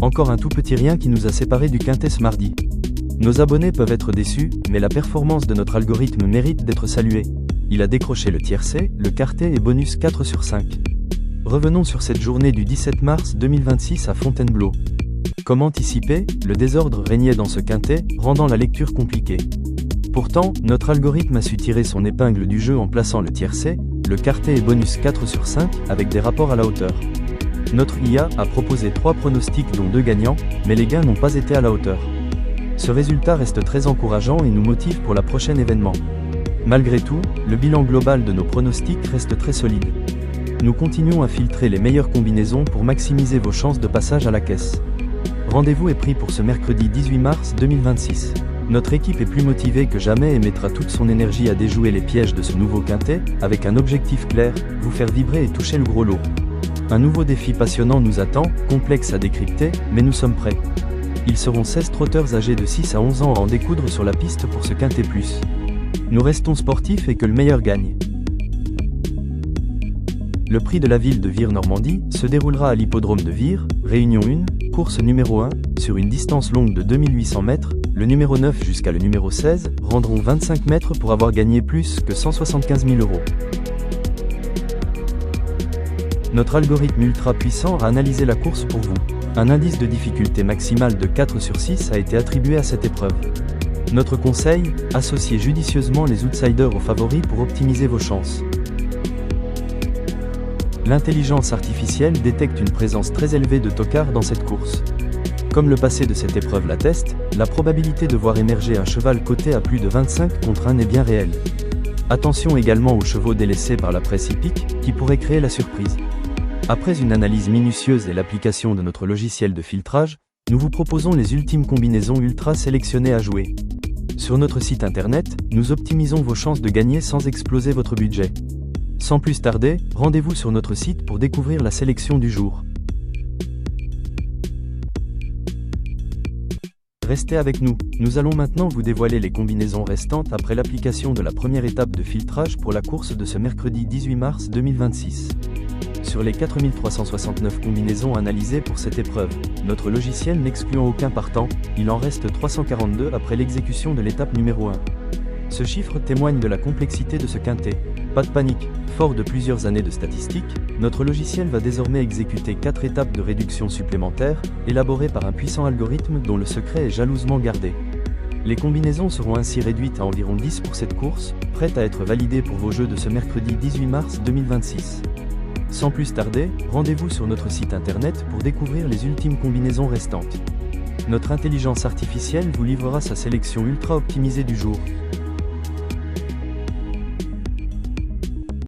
Encore un tout petit rien qui nous a séparés du quintet ce mardi. Nos abonnés peuvent être déçus, mais la performance de notre algorithme mérite d'être saluée. Il a décroché le tiercé, le quartet et bonus 4 sur 5. Revenons sur cette journée du 17 mars 2026 à Fontainebleau. Comme anticipé, le désordre régnait dans ce quintet, rendant la lecture compliquée. Pourtant, notre algorithme a su tirer son épingle du jeu en plaçant le tiercé, le quartet et bonus 4 sur 5, avec des rapports à la hauteur. Notre IA a proposé 3 pronostics dont 2 gagnants, mais les gains n'ont pas été à la hauteur. Ce résultat reste très encourageant et nous motive pour la prochaine événement. Malgré tout, le bilan global de nos pronostics reste très solide. Nous continuons à filtrer les meilleures combinaisons pour maximiser vos chances de passage à la caisse. Rendez-vous est pris pour ce mercredi 18 mars 2026. Notre équipe est plus motivée que jamais et mettra toute son énergie à déjouer les pièges de ce nouveau quintet, avec un objectif clair, vous faire vibrer et toucher le gros lot. Un nouveau défi passionnant nous attend, complexe à décrypter, mais nous sommes prêts. Ils seront 16 trotteurs âgés de 6 à 11 ans à en découdre sur la piste pour ce quintet plus. Nous restons sportifs et que le meilleur gagne. Le prix de la ville de Vire-Normandie se déroulera à l'hippodrome de Vire, Réunion 1, course numéro 1, sur une distance longue de 2800 mètres, le numéro 9 jusqu'à le numéro 16 rendront 25 mètres pour avoir gagné plus que 175 000 €. Notre algorithme ultra puissant a analysé la course pour vous. Un indice de difficulté maximale de 4 sur 6 a été attribué à cette épreuve. Notre conseil, associez judicieusement les outsiders aux favoris pour optimiser vos chances. L'intelligence artificielle détecte une présence très élevée de tocards dans cette course. Comme le passé de cette épreuve l'atteste, la probabilité de voir émerger un cheval coté à plus de 25 contre 1 est bien réelle. Attention également aux chevaux délaissés par la presse hippique, qui pourraient créer la surprise. Après une analyse minutieuse et l'application de notre logiciel de filtrage, nous vous proposons les ultimes combinaisons ultra sélectionnées à jouer. Sur notre site internet, nous optimisons vos chances de gagner sans exploser votre budget. Sans plus tarder, rendez-vous sur notre site pour découvrir la sélection du jour. Restez avec nous, nous allons maintenant vous dévoiler les combinaisons restantes après l'application de la première étape de filtrage pour la course de ce mercredi 18 mars 2026. Sur les 4369 combinaisons analysées pour cette épreuve, notre logiciel n'excluant aucun partant, il en reste 342 après l'exécution de l'étape numéro 1. Ce chiffre témoigne de la complexité de ce quintet. Pas de panique, fort de plusieurs années de statistiques, notre logiciel va désormais exécuter 4 étapes de réduction supplémentaires, élaborées par un puissant algorithme dont le secret est jalousement gardé. Les combinaisons seront ainsi réduites à environ 10 pour cette course, prête à être validée pour vos jeux de ce mercredi 18 mars 2026. Sans plus tarder, rendez-vous sur notre site internet pour découvrir les ultimes combinaisons restantes. Notre intelligence artificielle vous livrera sa sélection ultra optimisée du jour.